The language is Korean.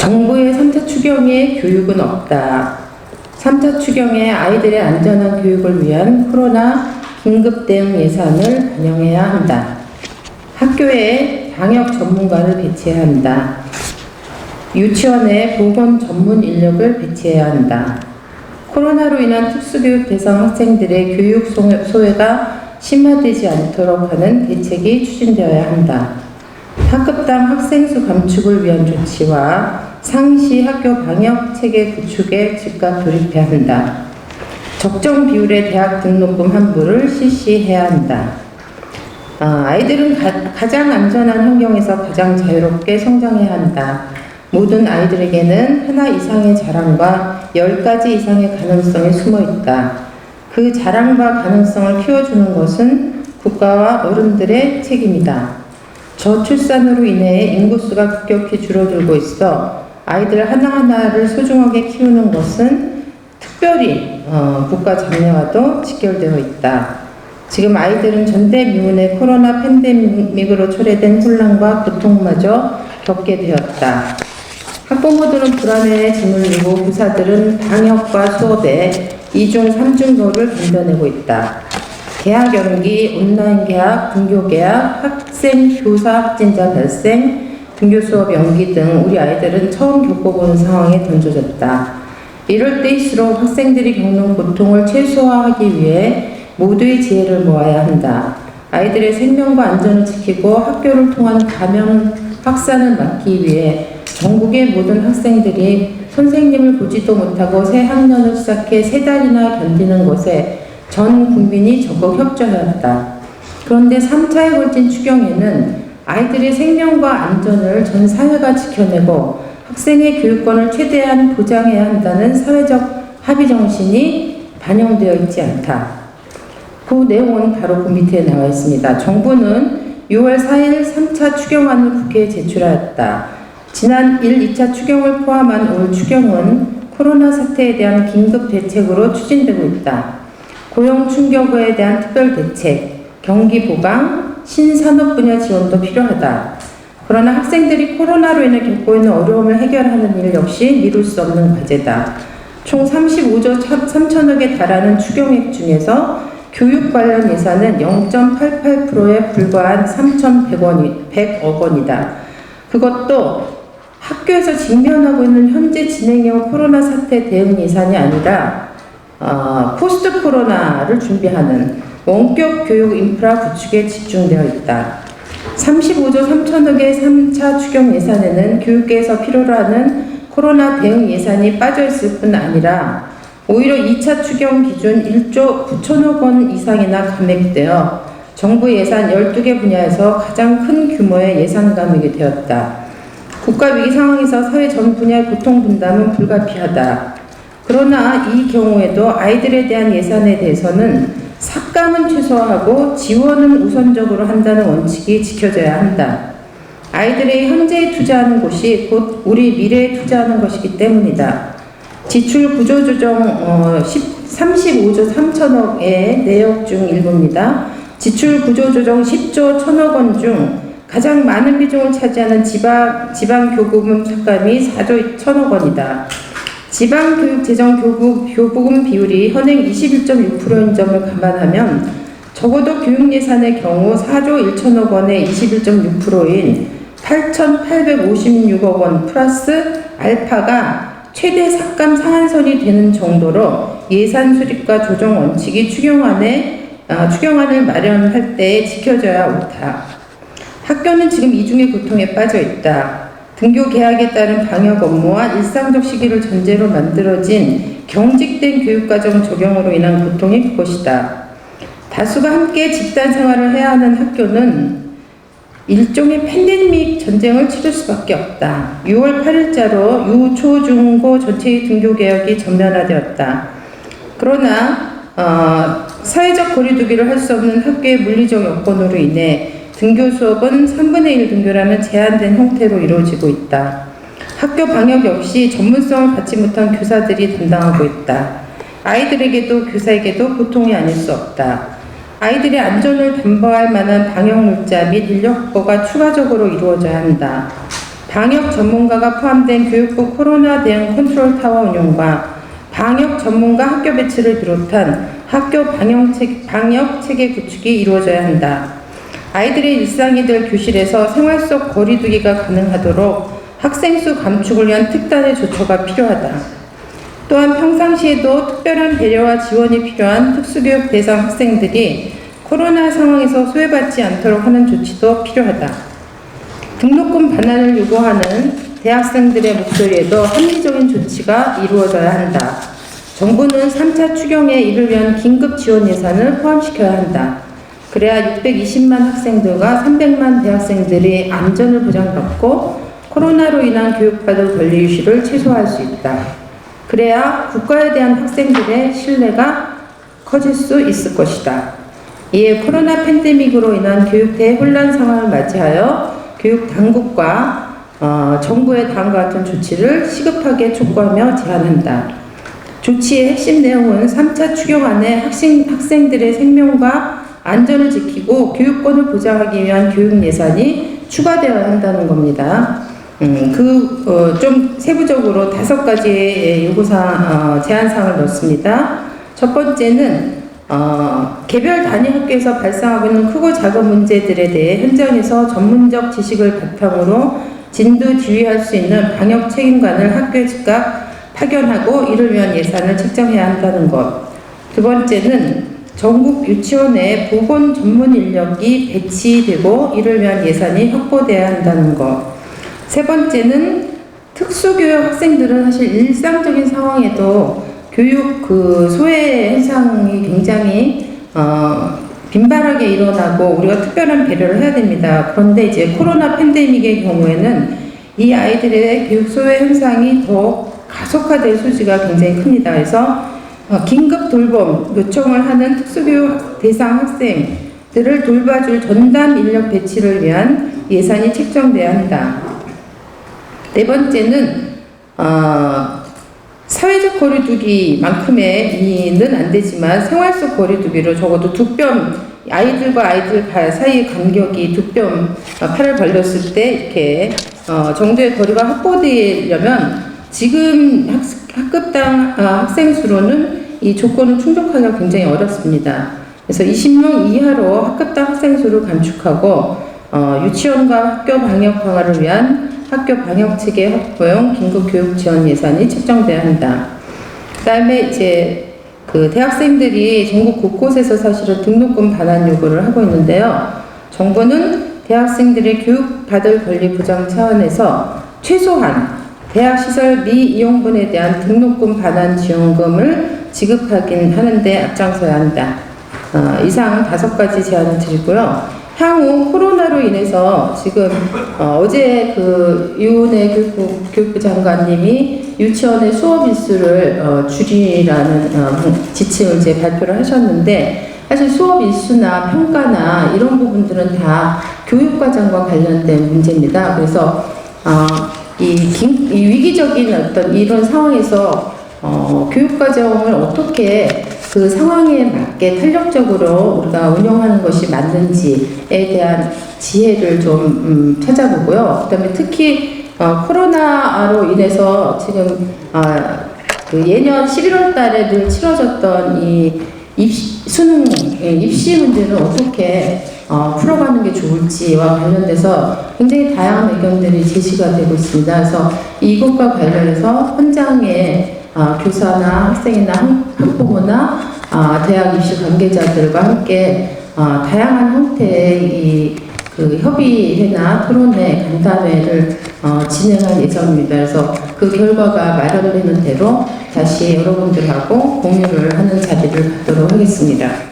정부의 3차 추경에 교육은 없다. 3차 추경에 아이들의 안전한 교육을 위한 코로나 긴급 대응 예산을 반영해야 한다. 학교에 방역 전문가를 배치해야 한다. 유치원에 보건 전문 인력을 배치해야 한다. 코로나로 인한 특수교육 대상 학생들의 교육 소외가 심화되지 않도록 하는 대책이 추진되어야 한다. 학급당 학생 수 감축을 위한 조치와 상시 학교 방역 체계 구축에 즉각 돌입해야 한다. 적정 비율의 대학 등록금 환불을 실시해야 한다. 아이들은 가장 안전한 환경에서 가장 자유롭게 성장해야 한다. 모든 아이들에게는 하나 이상의 자랑과 10가지 이상의 가능성이 숨어 있다. 그 자랑과 가능성을 키워주는 것은 국가와 어른들의 책임이다. 저출산으로 인해 인구수가 급격히 줄어들고 있어 아이들 하나하나를 소중하게 키우는 것은 특별히 국가 장려와도 직결되어 있다. 지금 아이들은 전대미문의 코로나 팬데믹으로 초래된 혼란과 고통마저 겪게 되었다. 학부모들은 불안에 짐을 지고 교사들은 방역과 수업에 2중, 3중도를 견뎌내고 있다. 개학 연기, 온라인 개학, 등교 개학, 학생, 교사, 확진자 발생, 등교 수업 연기 등 우리 아이들은 처음 겪어보는 상황에 던져졌다. 이럴 때일수록 학생들이 겪는 고통을 최소화하기 위해 모두의 지혜를 모아야 한다. 아이들의 생명과 안전을 지키고 학교를 통한 감염 확산을 막기 위해 전국의 모든 학생들이 선생님을 보지도 못하고 새 학년을 시작해 3달이나 견디는 것에 전 국민이 적극 협조해야 한다. 그런데 3차에 걸친 추경에는 아이들의 생명과 안전을 전 사회가 지켜내고 학생의 교육권을 최대한 보장해야 한다는 사회적 합의 정신이 반영되어 있지 않다. 그 내용은 바로 그 밑에 나와 있습니다. 정부는 6월 4일 3차 추경안을 국회에 제출하였다. 지난 1, 2차 추경을 포함한 올 추경은 코로나 사태에 대한 긴급 대책으로 추진되고 있다. 고용 충격에 대한 특별 대책, 경기 보강, 신산업 분야 지원도 필요하다. 그러나 학생들이 코로나로 인해 겪고 있는 어려움을 해결하는 일 역시 미룰 수 없는 과제다. 총 35조 3천억에 달하는 추경액 중에서 교육 관련 예산은 0.88%에 불과한 3,100억 원이다. 그것도 학교에서 직면하고 있는 현재 진행형 코로나 사태 대응 예산이 아니라 포스트 코로나를 준비하는 원격 교육 인프라 구축에 집중되어 있다. 35조 3천억의 3차 추경 예산에는 교육계에서 필요로 하는 코로나 대응 예산이 빠져있을 뿐 아니라 오히려 2차 추경 기준 1조 9천억 원 이상이나 감액되어 정부 예산 12개 분야에서 가장 큰 규모의 예산 감액이 되었다. 국가 위기 상황에서 사회 전 분야의 고통 분담은 불가피하다. 그러나 이 경우에도 아이들에 대한 예산에 대해서는 삭감은 최소화하고 지원은 우선적으로 한다는 원칙이 지켜져야 한다. 아이들의 현재에 투자하는 곳이 곧 우리 미래에 투자하는 것이기 때문이다. 지출 구조 조정 35조 3천억의 내역 중 일부입니다. 지출 구조 조정 10조 1천억 원 중 가장 많은 비중을 차지하는 지방 교부금 삭감이 4조 1천억 원이다. 지방교육재정교부금 비율이 현행 21.6%인 점을 감안하면 적어도 교육예산의 경우 4조 1천억 원의 21.6%인 8,856억 원 플러스 알파가 최대 삭감 상한선이 되는 정도로 예산 수립과 조정 원칙이 추경안을 마련할 때 지켜져야 옳다. 학교는 지금 이중의 고통에 빠져 있다. 등교 개학에 따른 방역 업무와 일상적 시기를 전제로 만들어진 경직된 교육과정 적용으로 인한 고통이 그것이다. 다수가 함께 집단 생활을 해야 하는 학교는 일종의 팬데믹 전쟁을 치를 수밖에 없다. 6월 8일자로 유, 초, 중, 고 전체의 등교 개혁이 전면화되었다. 그러나 사회적 거리두기를 할 수 없는 학교의 물리적 여건으로 인해 등교 수업은 3분의 1 등교라는 제한된 형태로 이루어지고 있다. 학교 방역 역시 전문성을 갖지 못한 교사들이 담당하고 있다. 아이들에게도 교사에게도 고통이 아닐 수 없다. 아이들의 안전을 담보할 만한 방역 물자 및 인력 확보가 추가적으로 이루어져야 한다. 방역 전문가가 포함된 교육부 코로나 대응 컨트롤 타워 운영과 방역 전문가 학교 배치를 비롯한 학교 방역 체계 구축이 이루어져야 한다. 아이들의 일상이 될 교실에서 생활 속 거리두기가 가능하도록 학생 수 감축을 위한 특단의 조처가 필요하다. 또한 평상시에도 특별한 배려와 지원이 필요한 특수교육 대상 학생들이 코로나 상황에서 소외받지 않도록 하는 조치도 필요하다. 등록금 반환을 요구하는 대학생들의 목소리에도 합리적인 조치가 이루어져야 한다. 정부는 3차 추경에 이를 위한 긴급 지원 예산을 포함시켜야 한다. 그래야 620만 학생들과 300만 대학생들이 안전을 보장받고 코로나로 인한 교육받을 권리 유실을 최소화할 수 있다. 그래야 국가에 대한 학생들의 신뢰가 커질 수 있을 것이다. 이에 코로나 팬데믹으로 인한 교육 대혼란 상황을 맞이하여 교육 당국과 정부의 다음과 같은 조치를 시급하게 촉구하며 제안한다. 조치의 핵심 내용은 3차 추경안에 학생들의 생명과 안전을 지키고 교육권을 보장하기 위한 교육 예산이 추가되어야 한다는 겁니다. 좀 세부적으로 5가지의 요구사항, 제안사항을 넣습니다. 첫 번째는 개별 단위 학교에서 발생하고 있는 크고 작은 문제들에 대해 현장에서 전문적 지식을 바탕으로 진두지휘할 수 있는 방역 책임관을 학교에 즉각 파견하고 이를 위한 예산을 책정해야 한다는 것. 두 번째는 전국 유치원에 보건 전문 인력이 배치되고 이를 위한 예산이 확보돼야 한다는 것. 세 번째는 특수교육 학생들은 사실 일상적인 상황에도 교육 소외 현상이 굉장히 빈발하게 일어나고 우리가 특별한 배려를 해야 됩니다. 그런데 이제 코로나 팬데믹의 경우에는 이 아이들의 교육 소외 현상이 더 가속화될 소지가 굉장히 큽니다. 그래서 긴급 돌봄 요청을 하는 특수교육 대상 학생들을 돌봐줄 전담 인력 배치를 위한 예산이 책정돼야 한다. 네 번째는 사회적 거리두기만큼의는 안 되지만 생활 속 거리두기로 적어도 2뼘 아이들과 아이들 사이의 간격이 2뼘 팔을 벌렸을 때 이렇게 정도의 거리가 확보되려면 지금 학급당 학생 수로는 이 조건을 충족하기가 굉장히 어렵습니다. 그래서 20명 이하로 학급당 학생 수를 감축하고 유치원과 학교 방역 강화를 위한 학교 방역 체계 확보용 긴급 교육 지원 예산이 책정돼야 한다. 그다음에 이제 대학생들이 전국 곳곳에서 사실은 등록금 반환 요구를 하고 있는데요. 정부는 대학생들의 교육받을 권리 보장 차원에서 최소한 대학시설 미이용분에 대한 등록금 반환 지원금을 지급하긴 하는데 앞장서야 한다. 이상 5가지 제안을 드리고요. 향후 코로나로 인해서 지금 어제 유은혜 교육부 장관님이 유치원의 수업 일수를 줄이라는 지침을 이제 발표를 하셨는데 사실 수업 일수나 평가나 이런 부분들은 다 교육과정과 관련된 문제입니다. 그래서 이 위기적인 어떤 이런 상황에서 교육과정을 어떻게 그 상황에 맞게 탄력적으로 우리가 운영하는 것이 맞는지에 대한 지혜를 좀 찾아보고요. 그다음에 특히 코로나로 인해서 지금 예년 11월 달에 늘 치러졌던 이 수능 입시 문제는 어떻게 풀어가는 게 좋을지와 관련돼서 굉장히 다양한 의견들이 제시가 되고 있습니다. 그래서 이것과 관련해서 현장에 교사나 학생이나 학부모나 대학 입시 관계자들과 함께 다양한 형태의 협의회나 토론회, 간담회를 진행할 예정입니다. 그래서 그 결과가 마련되는 대로 다시 여러분들하고 공유를 하는 자리를 갖도록 하겠습니다.